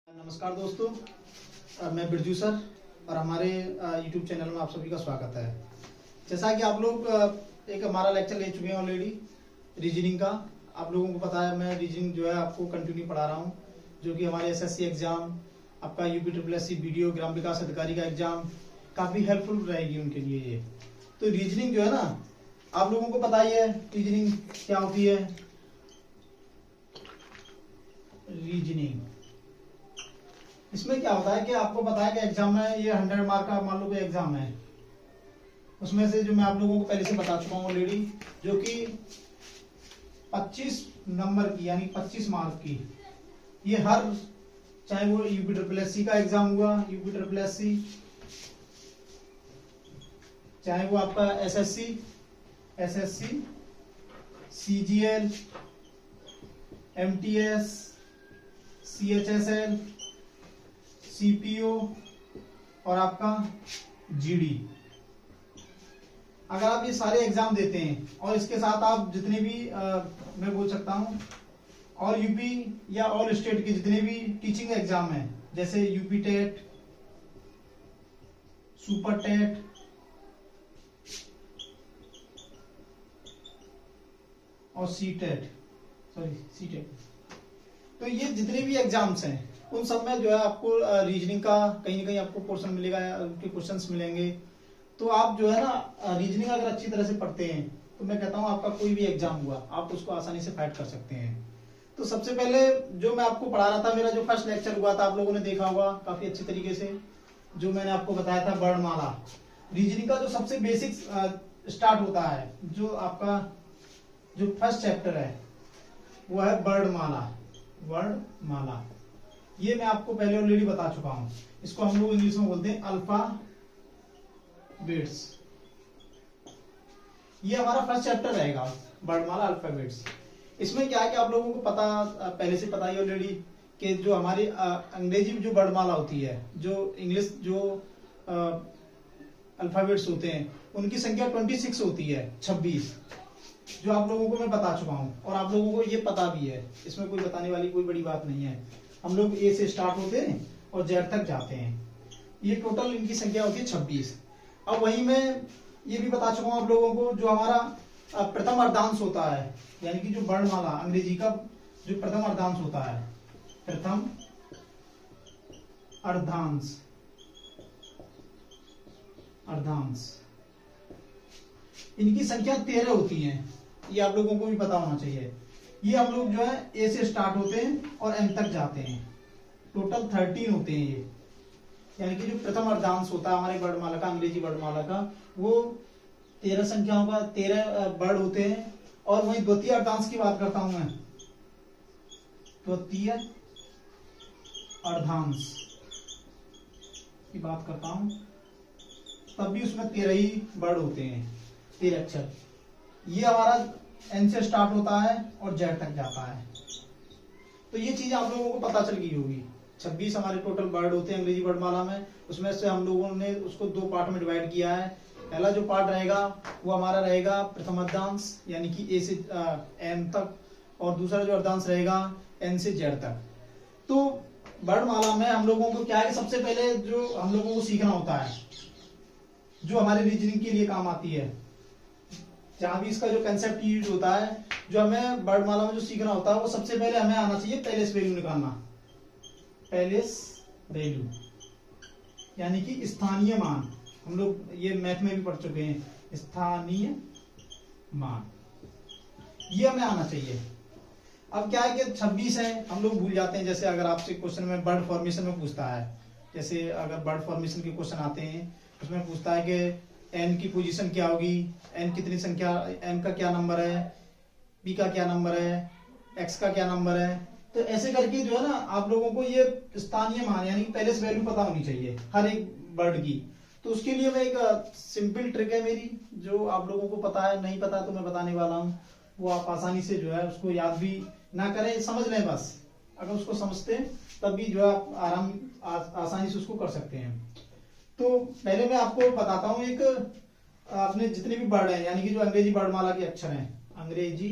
नमस्कार दोस्तों, मैं बिरजू सर और हमारे YouTube चैनल में आप सभी का स्वागत है। जैसा कि आप लोग एक हमारा लेक्चर ले चुके हैं ऑलरेडी रीजनिंग का। आप लोगों को पता है मैं रीजनिंग जो है आपको कंटिन्यू पढ़ा रहा हूं, जो कि हमारे एसएससी एग्जाम, आपका यूपी बीडीओ ग्राम विकास अधिकारी का एग्जाम काफी हेल्पफुल रहेगी उनके लिए ये। तो रीजनिंग जो है ना, आप लोगों को पता ही है रीजनिंग क्या होती है। रीजनिंग इसमें क्या होता है कि आपको पता है कि एग्जाम में ये 100 मार्क का मान लो कोई एग्जाम है, उसमें से जो मैं आप लोगों को पहले से बता चुका हूँ ऑलरेडी, जो कि 25 नंबर की यानी 25 मार्क की, ये हर चाहे वो यूपी का एग्जाम हुआ, यूपी चाहे वो आपका SSC, CGL, MTS, CHSL, CPO और आपका जीडी, अगर आप ये सारे एग्जाम देते हैं और इसके साथ आप जितने भी मैं बोल सकता हूं और यूपी या ऑल स्टेट के जितने भी टीचिंग एग्जाम हैं, जैसे यूपी टेट, सुपर टेट, और सी टेट, तो ये जितने भी एग्जाम्स हैं उन सब में जो है आपको रीजनिंग का कहीं ना कहीं आपको पोर्शन मिलेगा, उनके क्वेश्चंस मिलेंगे। तो आप जो है ना रीजनिंग अगर अच्छी तरह से पढ़ते हैं तो मैं कहता हूं आपका कोई भी एग्जाम हुआ आप उसको आसानी से फाइट कर सकते हैं। तो सबसे पहले जो मैं आपको पढ़ा रहा था, मेरा जो फर्स्ट लेक्चर हुआ था आप लोगों ने देखा होगा काफी अच्छी तरीके से, जो मैंने आपको बताया था वर्णमाला। रीजनिंग का जो सबसे बेसिक स्टार्ट होता है, जो आपका जो फर्स्ट चैप्टर है वो है वर्णमाला। ये मैं आपको पहले ऑलरेडी बता चुका हूं। इसको हम लोग इंग्लिश में बोलते हैं अल्फाबेट्स। ये हमारा फर्स्ट चैप्टर रहेगा, वर्णमाला अल्फाबेट्स। इसमें क्या है कि आप लोगों को पता पहले से पता ही ऑलरेडी कि जो हमारी अंग्रेजी में जो वर्णमाला होती है, जो इंग्लिश जो अल्फाबेट्स होते हैं उनकी संख्या 26 होती है, 26, जो आप लोगों को मैं बता चुका हूं और आप लोगों को ये पता भी है। इसमें कोई बताने वाली कोई बड़ी बात नहीं है। हम लोग ए से स्टार्ट होते हैं और जेड तक जाते हैं। ये टोटल इनकी संख्या होती है 26। अब वही मैं ये भी बता चुका हूं आप लोगों को, जो हमारा प्रथम अर्धांश होता है, यानी कि जो वर्णमाला अंग्रेजी का जो प्रथम अर्धांश होता है, प्रथम अर्धांश, इनकी संख्या 13 होती है। ये आप लोगों को भी पता होना चाहिए। ये हम लोग जो है ए से स्टार्ट होते हैं और एम तक जाते हैं। टोटल 13 होते हैं ये, यानी कि जो प्रथम अर्धांश होता है हमारे वर्णमाला का, अंग्रेजी वर्णमाला का, वो 13 संख्याओं का 13 वर्ड होते हैं। और वही द्वितीय अर्धांश की बात करता हूं मैं, द्वितीय अर्धांश की बात करता हूं, तब भी उसमें 13 ही वर्ड होते हैं, 13 अक्षर। ये हमारा एन से स्टार्ट होता है और जेड तक जाता है। तो ये चीज आप लोगों को पता चल गई होगी। 26 हमारे टोटल वर्ड होते हैं अंग्रेजी वर्णमाला में। उसमें से हम लोगों ने उसको 2 पार्ट में डिवाइड किया है। पहला जो पार्ट रहेगा वो हमारा रहेगा प्रथम अर्धांश, यानी कि ए से एम तक, और दूसरा जो अर्धांश रहेगा एन से जेड तक। तो वर्णमाला में हम लोगों को क्या है, सबसे पहले जो हम लोगों को सीखना होता है, जो हमारे रीजनिंग के लिए काम आती है, जहां भी इसका जो कंसेप्ट यूज होता है, जो हमें वर्णमाला में जो सीखना होता है, वो सबसे पहले हमें आना चाहिए पैलेस वैल्यू निकालना। पैलेस वैल्यू यानी कि स्थानीय मान। हम लोग ये मैथ में भी पढ़ चुके हैं, स्थानीय मान, ये हमें आना चाहिए। अब क्या है कि 26 है, हम लोग भूल जाते हैं। जैसे अगर आपसे क्वेश्चन में बर्ड फॉर्मेशन में पूछता है, जैसे अगर बर्ड फॉर्मेशन के क्वेश्चन आते हैं, उसमें पूछता है कि एन की पोजीशन क्या होगी, एन कितनी संख्या, एन का क्या नंबर है, पी का क्या नंबर है, एक्स का क्या नंबर है। तो ऐसे करके जो है ना आप लोगों को ये स्थानीय मान यानी पैलेस वैल्यू पता होनी चाहिए हर एक वर्ड की। तो उसके लिए मैं एक सिंपल ट्रिक है मेरी, जो आप लोगों को पता है, नहीं पता तो मैं बताने वाला हूँ। वो आप आसानी से जो है उसको याद भी ना करें, समझ लें बस। अगर उसको समझते हैं तब भी जो है आप आसानी से उसको कर सकते हैं। तो पहले मैं आपको बताता हूं, एक आपने जितने भी वर्ड हैं, यानी कि जो अंग्रेजी वर्णमाला के अक्षर हैं, अंग्रेजी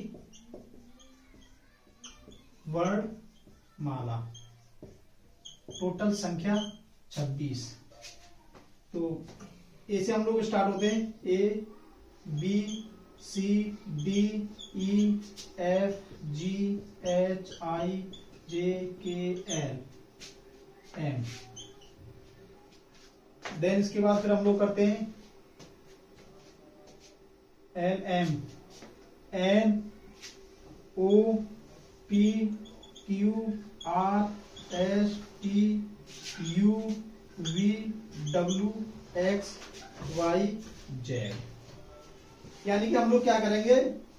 वर्णमाला, टोटल संख्या 26। तो ए से हम लोग स्टार्ट होते हैं, A B C D E F G H I J K L M. Then इसके बाद फिर हम लोग करते हैं L M N O P Q R S T U V W X Y Z. यानी कि हम लोग क्या करेंगे,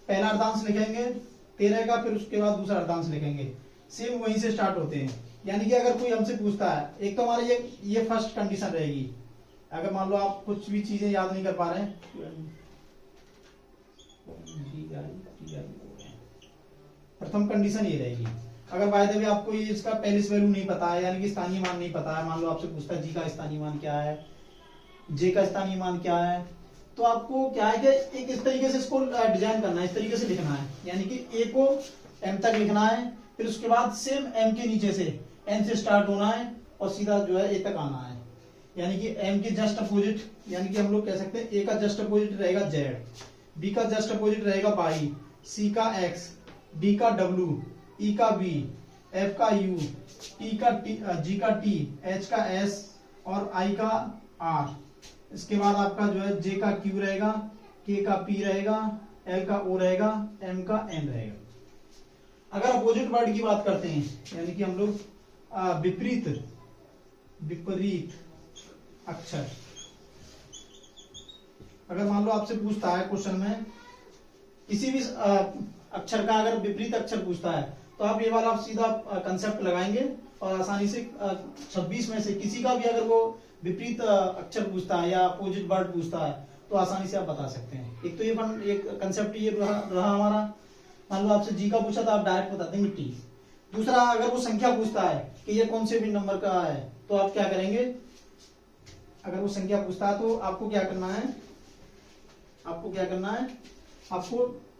पहला अर्धांश लिखेंगे 13 का, फिर उसके बाद दूसरा अर्धांश लिखेंगे, सेम वहीं से स्टार्ट होते हैं। यानी कि अगर कोई हमसे पूछता है, एक तो हमारा ये फर्स्ट कंडीशन रहेगी। अगर मान लो आप कुछ भी चीजें याद नहीं कर पा रहे हैं, प्रथम कंडीशन ये रहेगी। अगर बाय द वे आपको ये इसका पहले वैल्यू नहीं पता है, यानी कि स्थानीय मान नहीं पता है, मान लो आपसे पूछता है जी का स्थानीय मान क्या है, जे का स्थानीय मान क्या है, तो आपको क्या है कि एक इस तरीके से इसको डिजाइन करना है, इस तरीके से लिखना है। यानी कि ए को एम तक लिखना है, फिर उसके बाद सेम एम के नीचे से एन से स्टार्ट होना है और सीधा जो है ए तक आना है। यानी कि एम के जस्ट अपोजिट, यानी कि हम लोग कह सकते हैं ए का जस्ट अपोजिट रहेगा जेड, बी का जस्ट अपोजिट रहेगा वाई, सी का एक्स, डी का डब्ल्यू, ई का बी, एफ का यू, टी का टी, जी का टी, एच का एस और आई का आर। इसके बाद आपका जो है जे का क्यू रहेगा, के का पी रहेगा, एल का ओ रहेगा, एम का एन रहेगा। अगर अपोजिट वर्ड की बात करते हैं, यानी कि हम लोग विपरीत अक्षर, अगर मान लो आपसे पूछता है क्वेश्चन में किसी भी अक्षर का अगर विपरीत अक्षर पूछता है, तो आप ये वाला आप सीधा कंसेप्ट लगाएंगे और आसानी से 26 में से किसी का भी अगर वो विपरीत अक्षर पूछता है या अपोजिट वर्ड पूछता है तो आसानी से आप बता सकते हैं। एक तो ये एक कंसेप्ट ये रहा हमारा। मान लो आपसे जी का पूछा तो आप डायरेक्ट बताते हैं मिट्टी। दूसरा, अगर वो संख्या पूछता है कि ये कौन से भी नंबर का है, तो आप क्या करेंगे, अगर वो संख्या पूछता है तो आपको क्या करना है, आपको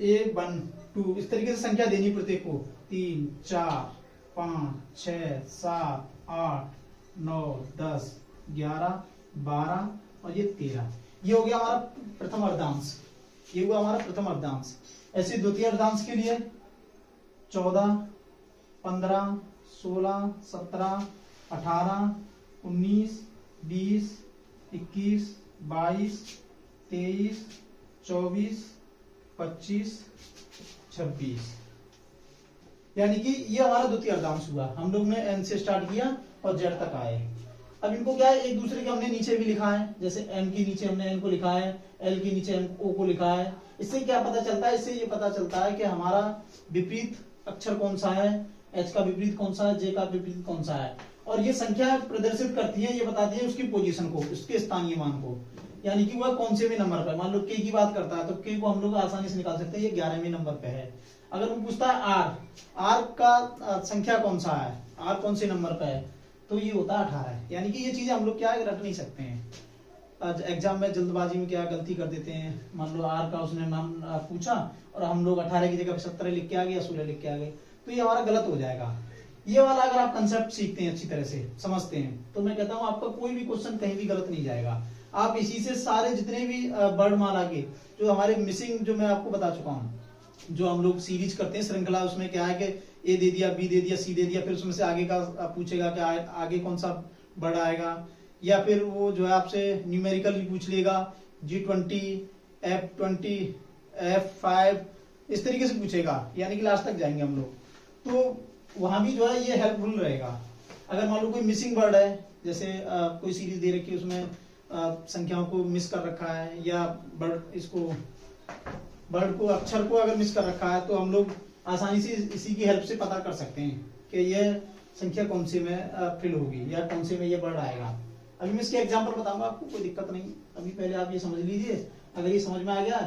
1 1 2 इस तरीके से संख्या देनी प्रत्येक को, 3 4 5 6 7 8 9 10 11 12 और ये 13। ये हो गया हमारा प्रथम अर्धांश, ये हुआ हमारा प्रथम अर्धांश। ऐसे द्वितीय अर्धांश के लिए 14 15 16 17 18 19 20 21 22 23 24 25 26। यानी कि ये हमारा द्वितीय अर्धांश हुआ। हम लोग ने एन से स्टार्ट किया और जेड तक आए। अब इनको क्या है, एक दूसरे के हमने नीचे भी लिखा है, जैसे एम के नीचे हमने एन को लिखा है, एल के नीचे एम ओ को लिखा है। इससे क्या पता चलता है, इससे ये पता चलता है कि हमारा विपरीत अक्षर कौन सा है, एच का विपरीत कौन सा है, जे का विपरीत कौन सा है। और ये संख्या प्रदर्शित करती है, ये बताती है उसकी पोजीशन को, उसके स्थानीय मान को, यानी कि वह कौन से भी नंबर पर। मान लो के की बात करता है तो के को हम लोग आसानी से निकाल सकते हैं, ये 11वें नंबर पे है। अगर वो पूछता है आर का संख्या कौन सा है, आर कौन से नंबर पे है, तो ये होता है 18। यानी कि ये चीजें हम लोग क्या रट नहीं सकते हैं। एग्जाम में जल्दबाजी में क्या गलती कर देते हैं, मान लो आर का उसने नाम पूछा और हम लोग 18 की जगह 17 लिख के आ गए या 16 लिख के आ गए, तो ये हमारा गलत हो जाएगा। ये वाला अगर आप कंसेप्ट सीखते हैं, अच्छी तरह से समझते हैं, तो मैं कहता हूं आपका कोई भी क्वेश्चन कहीं भी गलत नहीं जाएगा। आप इसी से सारे जितने भी वर्णमाला के जो हमारे मिसिंग, जो मैं आपको बता चुका हूँ, जो हम लोग सीरीज करते हैं श्रृंखला, उसमें क्या है कि ए दे दिया, बी दे दिया, सी दे दिया, फिर उसमें से आगे का पूछेगा कि आगे कौन सा वर्ड आएगा, या फिर वो जो है आपसे न्यूमेरिकल भी पूछ लेगा, G20 F20 F5 इस तरीके से पूछेगा, यानी कि लास्ट तक जाएंगे हम लोग। तो वहां भी जो है ये हेल्पफुल रहेगा। अगर मान लो कोई मिसिंग वर्ड है, जैसे कोई सीरीज दे रखी है, उसमें संख्याओं को मिस कर रखा है, या वर्ड को अक्षर को अगर मिस कर रखा है, तो हम लोग आसानी से इसी की हेल्प से पता कर सकते हैं कि यह संख्या कौन से में फिल होगी या कौन से में ये वर्ड आएगा। अभी मैं इसके एग्जाम्पल बताऊंगा आपको, कोई दिक्कत नहीं। अभी पहले आप ये समझ लीजिए, अगर ये समझ में आ गया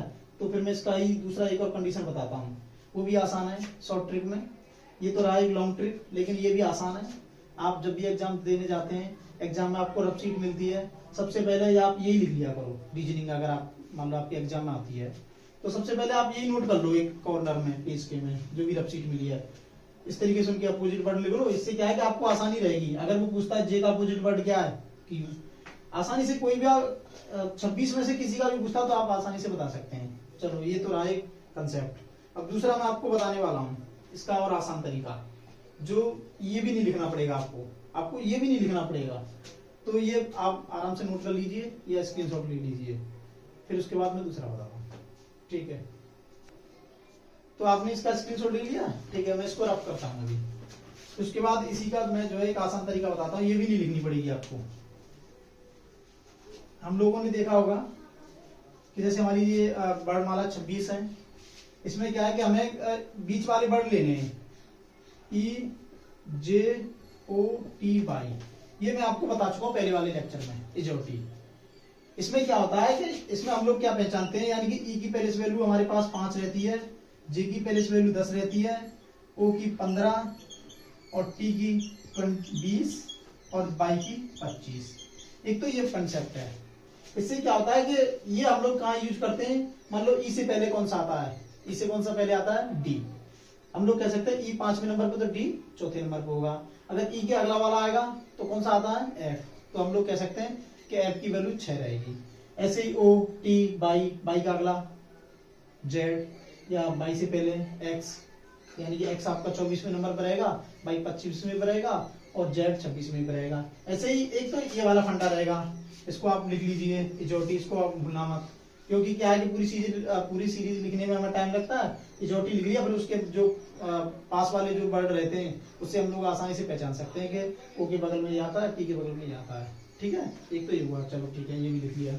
तो फिर मैं इसका ही दूसरा एक और कंडीशन बताता हूँ, वो भी आसान है शॉर्ट ट्रिक में। ये तो रहा एक लॉन्ग ट्रिक, लेकिन ये भी आसान है। आप जब भी एग्जाम देने जाते हैं, एग्जाम में आपको रफ शीट मिलती है, सबसे पहले आप यही लिख लिया करो रीजनिंग। अगर आप मान लो आपके एग्जाम में आती है, तो सबसे पहले आप यही नोट कर लो एक कॉर्नर में, पेज के में, जो भी रफ शीट मिली है, इस तरीके से उनके अपोजिट वर्ड लिख लो। इससे क्या है कि आपको आसानी रहेगी। अगर वो पूछता है जे का अपोजिट वर्ड क्या है, क्यू, आसानी से कोई भी 26 में से किसी का भी पूछता तो आप आसानी से बता सकते हैं। चलो ये तो रहा एक कंसेप्ट। अब दूसरा मैं आपको बताने वाला हूं इसका और आसान तरीका, जो ये भी नहीं लिखना पड़ेगा आपको ये भी नहीं लिखना पड़ेगा। तो ये आप आराम से नोट कर लीजिए या स्क्रीनशॉट ले लीजिए, फिर उसके बाद मैं दूसरा बताता हूँ। ठीक है, तो आपने इसका स्क्रीनशॉट ले लिया। ठीक है, मैं इसको रफ करता हूँ अभी। उसके बाद इसी का मैं जो है एक आसान तरीका बताता हूँ, ये भी नहीं लिखनी पड़ेगी आपको। हम लोगों ने देखा होगा कि जैसे हमारी ये वर्णमाला 26 है, इसमें क्या है कि हमें बीच वाले वर्ड लेने हैं, ई जे ओ टी वाई। ये मैं आपको बता चुका हूं पहले वाले लेक्चर में, इजोटी। इसमें क्या होता है कि इसमें हम लोग क्या पहचानते हैं, यानी कि ई की पहले वैल्यू हमारे पास 5 रहती है, जे की पहले वैल्यू 10 रहती है, ओ की 15 और टी की 20 और वाई की 25। एक तो ये कंसेप्ट है। इससे क्या होता है कि ये हम लोग कहाँ यूज करते हैं, मान लो ई से पहले कौन सा आता है, ई से कौन सा पहले आता है, डी। हम लोग कह सकते हैं ई 5वें नंबर पे तो डी चौथे नंबर पे होगा। अगर ई के अगला वाला आएगा तो कौन सा आता है, एफ, तो हम लोग कह सकते हैं कि एफ की वैल्यू 6 रहेगी। ऐसे ही ओ टी वाई, वाई का अगला जेड या वाई से पहले एक्स, यानी कि एक्स आपका 24वें नंबर पर रहेगा, वाई 25वें पर रहेगा और जेड 26वें पर रहेगा। ऐसे ही एक तो ये वाला फंडा रहेगा, इसको आप लिख लीजिए इजोटी, इसको आप भूलना मत, क्योंकि क्या है कि पूरी सीरीज लिखने में हमें टाइम लगता है। इजोटी लिख लिया, फिर उसके जो पास वाले जो वर्ड रहते हैं उससे हम लोग आसानी से पहचान सकते हैं कि ओ के बगल में ये आता है, टी के बगल में ये आता है। ठीक है, एक तो ये हुआ, चलो ठीक है, ये भी लिख लिया।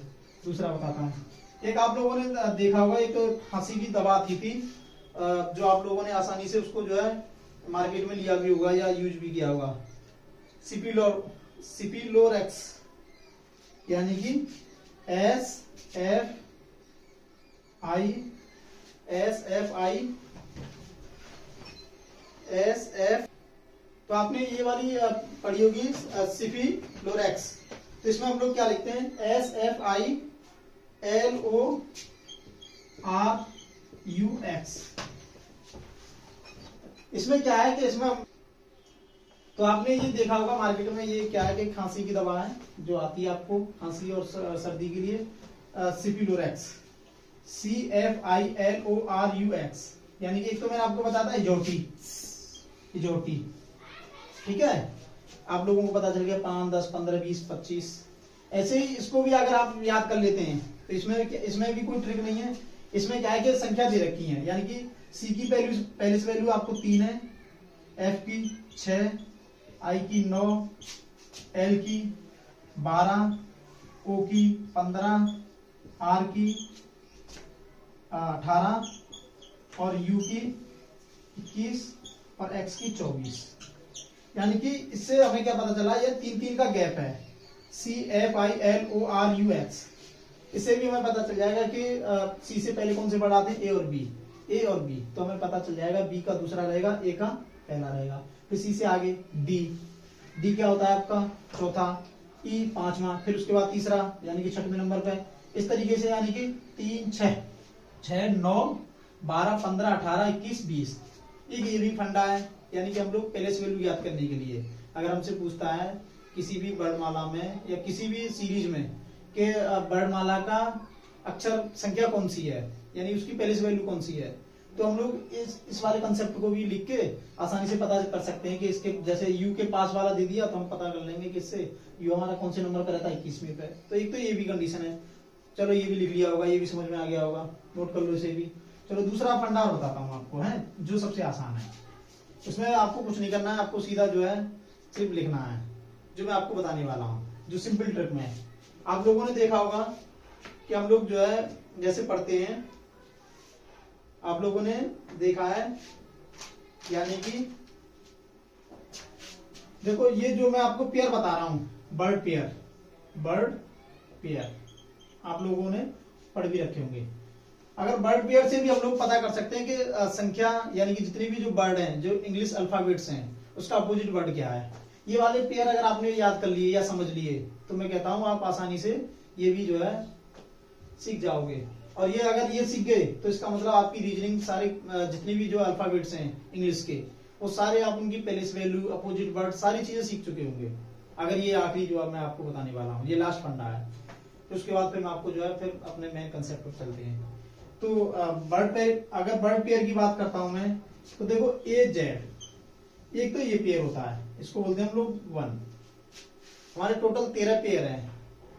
दूसरा बताता हूँ, एक आप लोगों ने देखा होगा, एक खांसी की दवा आती थी, जो आप लोगों ने आसानी से उसको जो है मार्केट में लिया भी होगा या यूज भी किया होगा, सिपिलोरेक्स, यानी कि SF तो आपने ये वाली पढ़ी होगी सिपिलोरेक्स। तो इसमें हम लोग क्या लिखते हैं, SFILORUX। इसमें क्या है कि इसमें तो आपने ये देखा होगा मार्केट में, ये क्या है कि खांसी की दवा है जो आती है आपको खांसी और सर्दी के लिए, सिपिलोरेक्स, CFILORUX। यानी कि एक तो मैंने आपको बताया था इजोटी। ठीक है, आप लोगों को पता चल गया 5, 10, 15, 20, 25। ऐसे ही इसको भी अगर आप याद कर लेते हैं तो इसमें भी कोई ट्रिक नहीं है। इसमें क्या है कि संख्या दे रखी है, यानी कि सी की पहले से वैल्यू आपको 3 है, एफ की 6, आई की 9, एल की 12, ओ की 15, आर की 18 और यू की 21 और एक्स की 24। यानी कि इससे हमें क्या पता चला, ये 3 का गैप है, CFILORUX। इससे भी हमें पता चल जाएगा कि सी से पहले कौन से वर्ड आते हैं, ए और बी, तो हमें पता चल जाएगा बी का दूसरा रहेगा, ए का पहला रहेगा। फिर सी से आगे डी क्या होता है आपका चौथा, ई 5वां, फिर उसके बाद तीसरा यानी कि 6वें नंबर पे। इस तरीके से यानी कि 3, 6, 9, 12, 15, 18, 21, 20। ये भी फंडा है, यानी कि हम लोग पहले से वैल्यू याद करने के लिए अगर हमसे पूछता है किसी भी वर्णमाला में या किसी भी सीरीज में कि वर्णमाला का अक्षर संख्या कौन सी है, यानी उसकी पहले से वैल्यू कौन सी है, तो हम लोग इस वाले कंसेप्ट को भी लिख के आसानी से पता कर सकते हैं कि इसके जैसे यू के पास वाला दे दिया तो हम पता कर लेंगे कि इससे यू हमारा कौन से नंबर पर रहता है, 21वें पे। तो एक तो ये भी कंडीशन है। चलो ये भी लिख लिया होगा, ये भी समझ में आ गया होगा, नोट कर लो इसे भी। चलो दूसरा फंडा बताता हूँ आपको, है जो सबसे आसान है। उसमें आपको कुछ नहीं करना है, आपको सीधा जो है सिर्फ लिखना है, जो मैं आपको बताने वाला हूँ, जो सिंपल ट्रिक में है। आप लोगों ने देखा होगा कि हम लोग जो है जैसे पढ़ते हैं, आप लोगों ने देखा है, यानी कि देखो ये जो मैं आपको पेयर बता रहा हूं, बर्ड पेयर आप लोगों ने पढ़ भी रखे होंगे। अगर बर्ड पेयर से भी हम लोग पता कर सकते हैं कि संख्या यानी कि जितनी भी जो बर्ड हैं, जो इंग्लिश अल्फाबेट्स हैं, उसका अपोजिट वर्ड क्या है। ये वाले पेयर अगर आपने याद कर लिए या समझ लिए तो मैं कहता हूं आप आसानी से ये भी जो है सीख जाओगे। और ये अगर ये सीख गए तो इसका मतलब आपकी रीजनिंग सारे जितने भी जो अल्फाबेट्स हैं इंग्लिश के, वो सारे आप उनकी प्लेस वैल्यू, अपोजिट वर्ड, सारी चीजें सीख चुके होंगे। अगर ये आखिरी जो अब मैं आपको बताने वाला हूँ, ये लास्ट फंडा है, तो उसके बाद फिर मैं आपको जो है फिर अपने मेन कंसेप्ट पर चलते हैं। तो बर्ड पेयर, अगर बर्ड पेयर की बात करता हूं मैं, तो देखो ए जेड, एक तो ये पेयर होता है, इसको बोलते हैं हम लोग 1। हमारे टोटल 13 पेयर हैं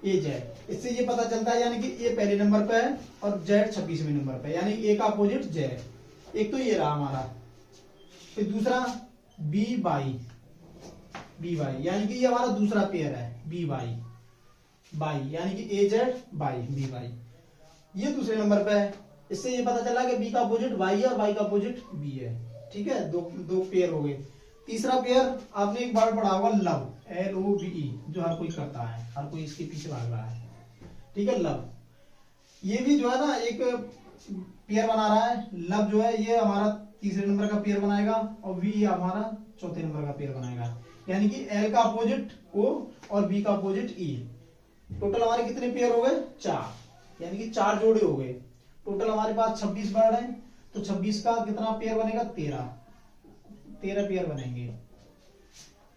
ए जेड। इससे ये पता चलता है यानी कि ए पहले नंबर पे है और जेड 26वें नंबर पे, यानी ए का अपोजिट जेड। एक तो ये रहा हमारा। फिर दूसरा बी बाई, बी बाई यानी कि ये हमारा दूसरा पेयर है, बी बाई, बाई यानी कि ए जेड बाई, बी बाई, ये दूसरे नंबर पे है। इससे ये पता चला कि बी का अपोजिट वाई है और वाई का अपोजिट बी है। ठीक है, दो पेयर हो गए। तीसरा पेयर आपने एक बार पढ़ा होगा लव, LOVE, जो हर कोई करता है, हर कोई इसके पीछे भाग रहा है। ठीक है, लव, ये भी जो है ना एक पेयर बना रहा है। लव जो है ये हमारा तीसरे नंबर का पेयर बनाएगा और वी हमारा चौथे नंबर का पेयर बनाएगा, यानी कि L का अपोजिट O और B का अपोजिट E। टोटल हमारे कितने पेयर हो गए? 4, यानी कि 4 जोड़े हो गए। टोटल हमारे पास 26 बर्ड हैं, तो 26 का कितना पेयर बनेगा? 13 पेयर बनेंगे।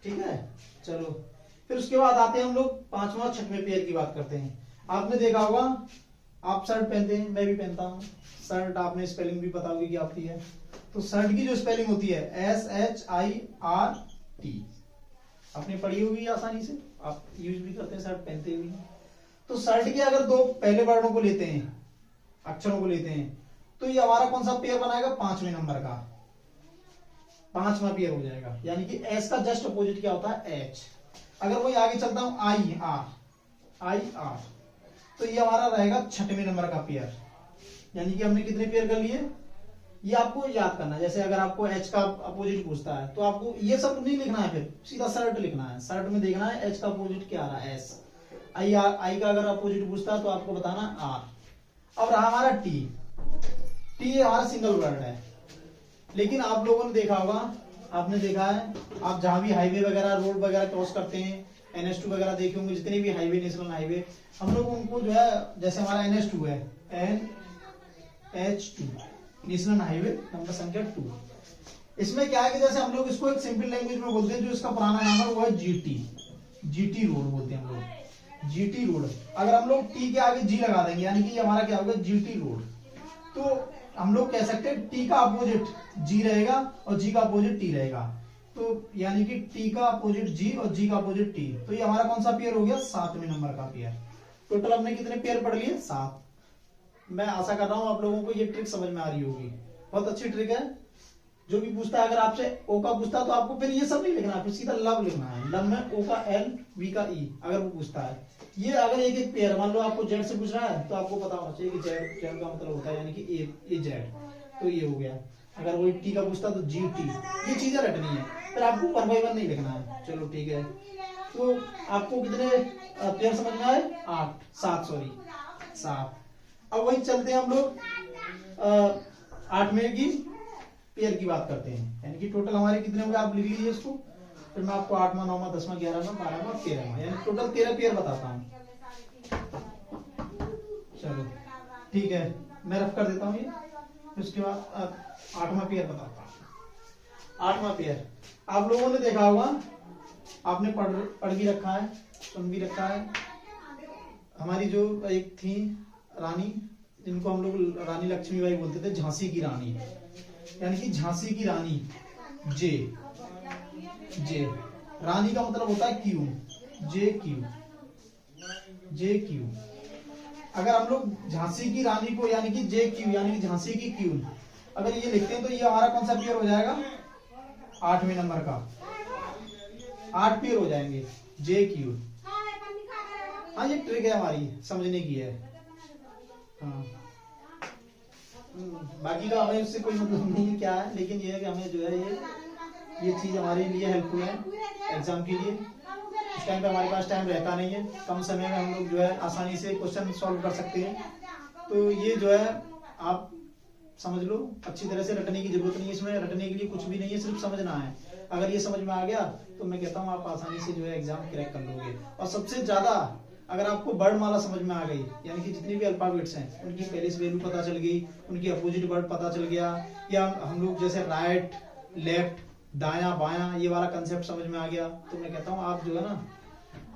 ठीक है, चलो फिर उसके बाद आते हैं हम लोग 5वां और 6वें पेयर की बात करते हैं। आपने देखा होगा, आप शर्ट पहनते हैं, मैं भी पहनता हूँ शर्ट, आपने स्पेलिंग भी पता होगी कि आती है। तो शर्ट की जो स्पेलिंग होती है SHIRT, आपने पढ़ी होगी आसानी से, आप यूज भी करते हैं, शर्ट पहनते हुए। तो शर्ट के अगर 2 पहले वर्डों को लेते हैं, अक्षरों को लेते हैं, तो ये हमारा कौन सा पेयर बनाएगा? 5वें नंबर का 5वां पेयर हो जाएगा, यानी कि एस का जस्ट अपोजिट क्या होता है? एच। अगर वही आगे चलता हूं IR, तो ये हमारा रहेगा 6वें नंबर का पेयर। यानी कि हमने कितने पेयर कर लिए? ये आपको याद करना है। जैसे अगर आपको एच का अपोजिट पूछता है तो आपको ये सब नहीं लिखना है, फिर सीधा शर्ट लिखना है। शर्ट में देखना है एच का अपोजिट क्या आ रहा है, एस। आई का अगर अपोजिट पूछता है तो आपको बताना आर। अब रहा हमारा टी हमारा सिंगल वर्ड है। लेकिन आप लोगों ने देखा होगा, आपने देखा है, आप जहां भी हाईवे वगैरह, रोड वगैरह क्रॉस करते हैं, NH2 वगैरह देखे होंगे, जितने भी हाईवे, नेशनल हाईवे, हम लोग उनको जो है, जैसे हमारा NH2 है, NH2 नेशनल हाईवे नंबर संख्या 2। इसमें क्या है कि जैसे हम लोग इसको एक सिंपल लैंग्वेज में बोलते हैं, जो इसका पुराना नाम है वो है GT रोड बोलते हैं हम लोग, GT रोड। अगर हम लोग टी के आगे जी लगा देंगे, यानी कि हमारा क्या होगा? GT road. तो हम लोग कह सकते हैं टी का अपोजिट जी रहेगा और जी का अपोजिट टी रहेगा, तो यानी कि टी का अपोजिट जी और जी का अपोजिट टी। तो ये हमारा कौन सा पेयर हो गया? 7वें नंबर का पेयर। टोटल हमने कितने पेयर पढ़ लिए? 7। मैं आशा कर रहा हूं आप लोगों को ये ट्रिक समझ में आ रही होगी, बहुत अच्छी ट्रिक है। जो भी पूछता है, अगर आपसे ओ का पूछता है तो आपको फिर ये सब नहीं लिखना है, फिर सीधा लव लिखना है। लव में ओ का L, V का E, अगर वो पूछता है। ये अगर एक पेयर, मान लो आपको जेड से पूछ रहा है, तो आपको पता होना चाहिए कि जेड का मतलब होता है यानी कि ए जेड, तो ये हो गया। अगर वही टी का पूछता तो GT, ये चीजें रटनी है, फिर आपको 1 by 1 नहीं लिखना है। चलो ठीक है, तो आपको कितने पेयर समझ में आए? 7। अब वही चलते हैं हम लोग 8वें की पेयर की बात करते हैं। यानी कि टोटल हमारे कितने होंगे, आप लिख लीजिए इसको, फिर मैं आपको 8वां, 9वां, 10वां, 11वां, 12वां, 13वां, यानी टोटल 13 पेयर बताता हूँ। चलो ठीक है, मैं रफ कर देता हूँ ये, फिर उसके बाद 8वां पेयर बताता हूँ। 8वां पेयर आप लोगों ने देखा होगा, आपने पढ़ भी रखा है, सुन भी रखा है। हमारी जो एक थी रानी, जिनको हम लोग रानी लक्ष्मीबाई बोलते थे, झांसी की रानी, यानी कि झांसी की रानी, जे रानी का मतलब होता है क्यू, जे क्यू। अगर हम लोग झांसी की रानी को यानी कि जे क्यू, यानी कि झांसी की क्यू, अगर ये लिखते हैं तो ये हमारा कौन सा पेयर हो जाएगा? 8वें नंबर का। 8 पेयर हो जाएंगे, जे क्यू। हाँ, ये ट्रिक है हमारी, समझने की है। हाँ, बाकी का हमें उससे कोई मतलब नहीं है क्या है, लेकिन ये है कि हमें जो है ये चीज हमारे लिए हेल्पफुल है एग्जाम के लिए। इस टाइम पे हमारे पास टाइम रहता नहीं है, कम समय में हम लोग जो है आसानी से क्वेश्चन सॉल्व कर सकते हैं। तो ये जो है आप समझ लो, अच्छी तरह से रटने की जरूरत नहीं है, इसमें रटने के लिए कुछ भी नहीं है, सिर्फ समझना है। अगर ये समझ में आ गया तो मैं कहता हूँ आप आसानी से जो है एग्जाम क्रैक कर लोगे। और सबसे ज्यादा अगर आपको वर्णमाला समझ में आ गई, यानी कि जितनी भी अल्फाबेट्स हैं उनकी प्लेस वैल्यू पता चल गई, उनकी अपोजिट वर्ड पता चल गया, या हम लोग जैसे राइट, लेफ्ट, दायां बायां, ये वाला कंसेप्ट समझ में आ गया तो मैं कहता हूँ आप जो है ना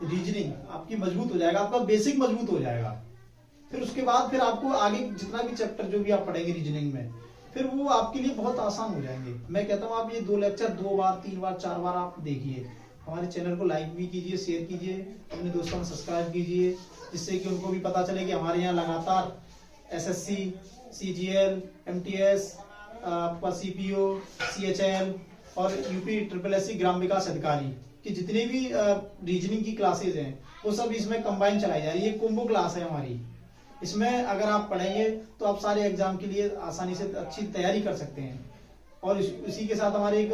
रीजनिंग आपकी मजबूत हो जाएगा, आपका बेसिक मजबूत हो जाएगा। फिर उसके बाद फिर आपको आगे जितना भी चैप्टर जो भी आप पढ़ेंगे रीजनिंग में, फिर वो आपके लिए बहुत आसान हो जाएंगे। मैं कहता हूँ आप ये 2 लेक्चर 2 बार 3 बार 4 बार आप देखिए। हमारे चैनल को लाइक भी कीजिए, शेयर कीजिए, अपने दोस्तों को सब्सक्राइब कीजिए, जिससे कि उनको भी पता चले कि हमारे यहाँ लगातार SSC, CGL, MTS, आपका CPO, CHL और UP SSC ग्राम विकास अधिकारी की जितने भी रीजनिंग की क्लासेज हैं वो सब इसमें कंबाइन चलाई जा रही है। ये कोम्बो क्लास है हमारी। इसमें अगर आप पढ़ेंगे तो आप सारे एग्जाम के लिए आसानी से अच्छी तैयारी कर सकते हैं। और इसी के साथ हमारे एक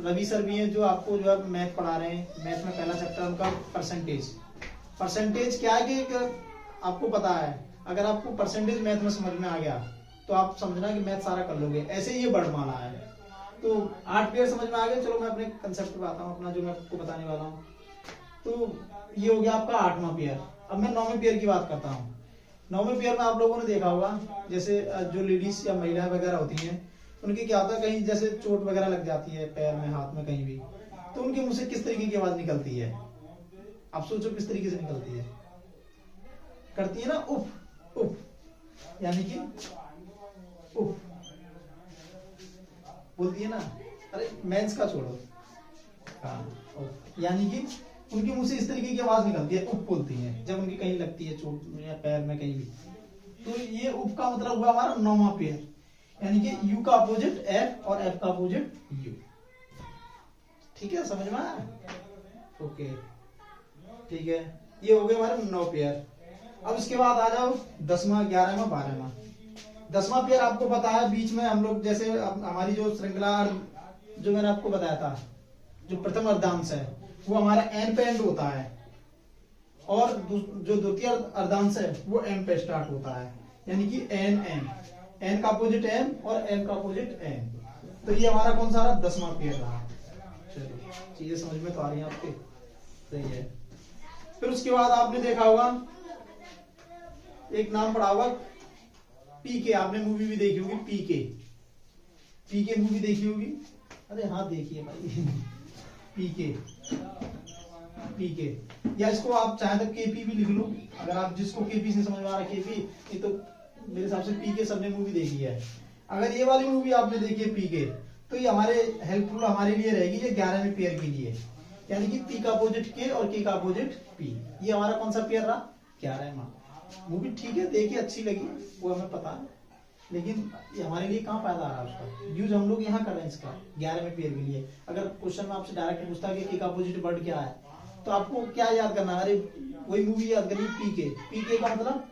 रवि सर भी हैं जो आपको जो है मैथ पढ़ा रहे हैं। मैथ में पहला चैप्टर उनका परसेंटेज क्या है कि आपको पता है, अगर आपको परसेंटेज मैथ में समझ में आ गया तो आप समझना कि मैथ सारा कर लोगे। ऐसे ही ये वर्णमाला है। तो 8 पेयर समझ में आ गए। चलो मैं अपने कंसेप्ट पे आता हूँ, अपना जो मैं आपको बताने वाला हूँ। तो ये हो गया आपका 8वां पेयर। अब मैं 9वें पेयर की बात करता हूँ। 9वें पेयर में आप लोगों ने देखा होगा जैसे जो लेडीज या महिलाएं वगैरह होती हैं, उनके क्या होता है, कहीं जैसे चोट वगैरह लग जाती है पैर में, हाथ में, कहीं भी, तो उनके मुंह से किस तरीके की आवाज निकलती है? आप सोचो किस तरीके से निकलती है। करती है ना उफ उफ, यानी कि उफ बोलती है ना। अरे मेंस का छोड़ो, यानी कि उनके मुंह से इस तरीके की आवाज निकलती है, उफ बोलती है जब उनकी कहीं लगती है चोट या पैर में कहीं भी। तो ये उफ का मतलब हुआ हमारा 9वां पेयर, यानी कि यू का अपोजिट एफ और एफ का अपोजिट यू। ठीक है, समझ में आया? ओके, ठीक है, ये हो गए हमारे 9 पेयर। अब इसके बाद आ जाओ 10वां, 11वां, 12वां। 10वां पेयर आपको पता है, बीच में हम लोग जैसे हमारी जो श्रृंखला जो मैंने आपको बताया था, जो प्रथम अर्धांश है वो हमारा एन पे एंड होता है, और जो द्वितीय अर्धांश है वो एम पे स्टार्ट होता है, यानी कि एन एम, एन का अपोजिट एम और एम का अपोजिट एम। तो ये हमारा कौन सा रहा? 10वां पेयर रहा। चलो, चीजें समझ में तो आ रही हैं आपके? सही है। फिर उसके बाद आपने देखा होगा, एक नाम पढ़ा होगा पीके। आपने मूवी भी देखी होगी पीके। पीके मूवी देखी होगी? अरे हाँ देखिए भाई पीके, पीके, या इसको आप चाहे तो केपी भी लिख लो, अगर आप जिसको केपी से समझ में आ रहा है केपी, ये तो मेरे हिसाब से पीके सबने मूवी देखी है। अगर ये वाली मूवी आपने देखी है पीके, तो ये हमारे हेल्पफुल हमारे लिए रहेगी ये 11वें पेयर के लिए, यानी कि पी का अपोजिट के और के का अपोजिट पी। ये हमारा कौन सा पेयर रहा? 11वां। मूवी ठीक है, देखिए अच्छी लगी, वो हमें पता है, लेकिन ये हमारे लिए कहाँ फायदा आ रहा है उसका? यूज हम लोग यहाँ कर रहे हैं इसका 11वें पेयर के लिए। अगर क्वेश्चन में आपसे डायरेक्ट पूछता है कि के का अपोजिट वर्ड क्या है, तो आपको क्या याद करना है? अरे वही मूवी याद करनी, पीके। पीके का मतलब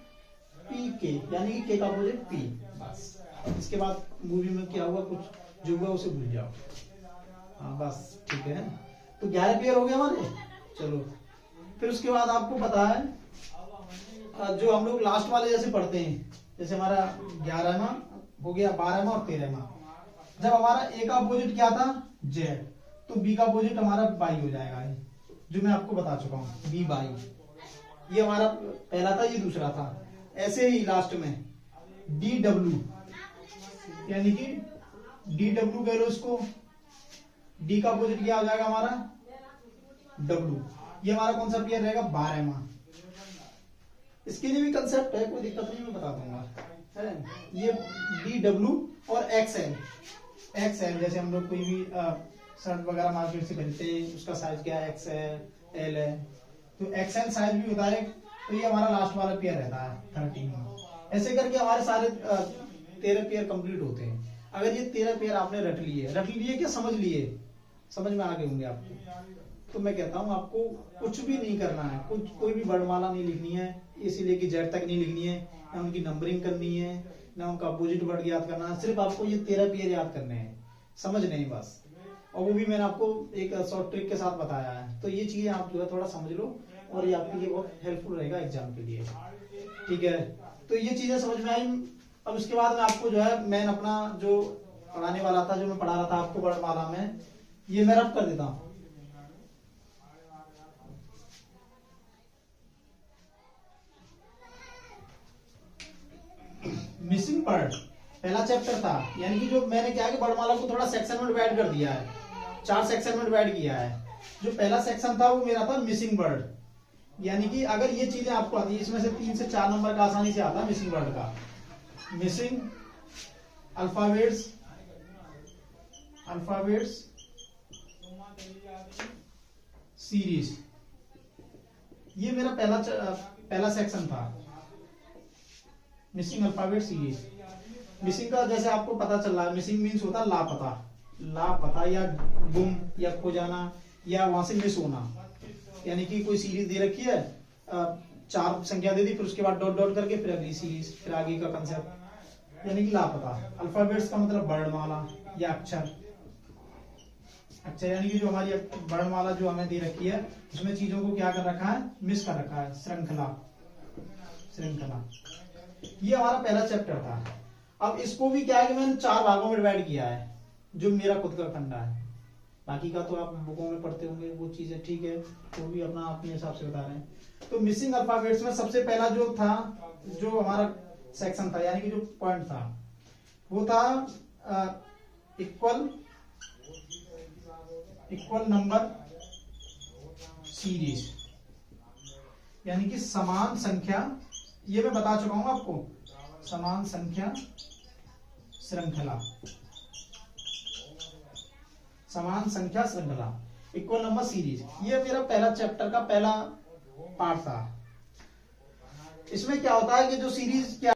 पीके, यानी कि के का अपोजिट पी। बस इसके बाद मूवी में क्या हुआ, कुछ जो हुआ उसे भूल जाओ। हाँ बस ठीक है। तो 11 पेयर हो गए हमारे। चलो, फिर उसके बाद आपको पता है जो हम लोग लास्ट वाले जैसे पढ़ते हैं, जैसे हमारा 11वां हो गया, 12वां और 13वां। जब हमारा ए का अपोजिट क्या था? जेड, तो बी का अपोजिट हमारा बाई हो जाएगा, जो मैं आपको बता चुका हूं, बी बाई। ये हमारा पहला था, ये दूसरा था। ऐसे ही लास्ट में डी डब्ल्यू, यानी कि डी डब्ल्यू कह लो इसको। डी का अपोजिट क्या हो जाएगा हमारा? डब्ल्यू। ये हमारा कौन सा पेयर रहेगा? 12वां। इसके लिए भी कंसेप्ट है, कोई दिक्कत नहीं, मैं बता दूंगा, है। ये डी डब्ल्यू और एक्सएल। एक्सएल जैसे हम लोग कोई भी शर्ट वगैरह मार्केट से खरीदते हैं, उसका साइज क्या है? एक्सएल, एल है, तो एक्सएल साइज भी होता है। तो ये हमारा लास्ट वाला पेयर रहता है 13। ऐसे करके हमारे सारे 13 पेयर कंप्लीट होते हैं। अगर ये 13 पेयर आपने रट लिए क्या समझ लिए, समझ में आ गए होंगे आपको, तो मैं कहता हूं आपको कुछ भी नहीं करना है, कुछ कोई भी वर्णमाला नहीं लिखनी है, इसी लेके जेड तक नहीं लिखनी है, ना उनकी नंबरिंग करनी है, ना उनका अपोजिट वर्ड याद करना है। सिर्फ आपको ये 13 पेयर याद करने हैं, समझने हैं बस। और वो भी मैंने आपको एक शॉर्ट ट्रिक के साथ बताया है। तो ये चीजें आप जो है थोड़ा समझ लो, और ये आपके लिए बहुत हेल्पफुल रहेगा एग्जाम के लिए। ठीक है, तो ये चीजें समझ में आई। अब उसके बाद में आपको जो है मैं अपना जो पढ़ाने वाला था, जो मैं पढ़ा रहा था आपको वर्णमाला में, ये मैं रब कर देता हूँ। मिसिंग पार्ट पहला चैप्टर था, यानी कि जो मैंने क्या कि वर्णमाला को थोड़ा सेक्शन में डिवाइड कर दिया है। 4 सेक्शन में डिवाइड किया है। जो पहला सेक्शन था वो मेरा था मिसिंग वर्ड, यानी कि अगर ये चीजें आपको आती है, इसमें से 3 से 4 नंबर का आसानी से आता है मिसिंग वर्ड का। मिसिंग अल्फाबेट्स सीरीज, ये मेरा पहला सेक्शन था, मिसिंग अल्फाबेट सीरीज। मिसिंग का जैसे आपको पता चल रहा है, मिसिंग मीन्स होता है लापता या गुम या खो जाना या वहां से मिस होना। यानी कि कोई सीरीज दे रखी है, 4 संख्या दे दी, फिर उसके बाद डॉट डॉट करके फिर अगली सीरीज, फिर आगे का कंसेप्ट, यानी कि लापता। अल्फाबेट्स का मतलब वर्णमाला या अक्षर यानी कि जो हमारी वर्णमाला जो हमें दे रखी है उसमें चीजों को क्या कर रखा है, मिस कर रखा है। श्रृंखला, ये हमारा पहला चैप्टर था। अब इसको भी क्या है कि मैंने 4 भागों में डिवाइड किया है, जो मेरा खुद का फंडा है। बाकी का तो आप बुकों में पढ़ते होंगे वो चीजें, ठीक है, वो भी अपने हिसाब से बता रहे हैं। तो मिसिंग अल्फाबेट्स में सबसे पहला जो था, जो हमारा सेक्शन था, यानी कि जो पॉइंट था, वो था इक्वल नंबर सीरीज, यानी कि समान संख्या। ये मैं बता चुका हूं आपको, समान संख्या श्रृंखला, इक्वल नंबर सीरीज। ये मेरा पहला चैप्टर का पहला पार्ट था। इसमें क्या होता है कि जो सीरीज क्या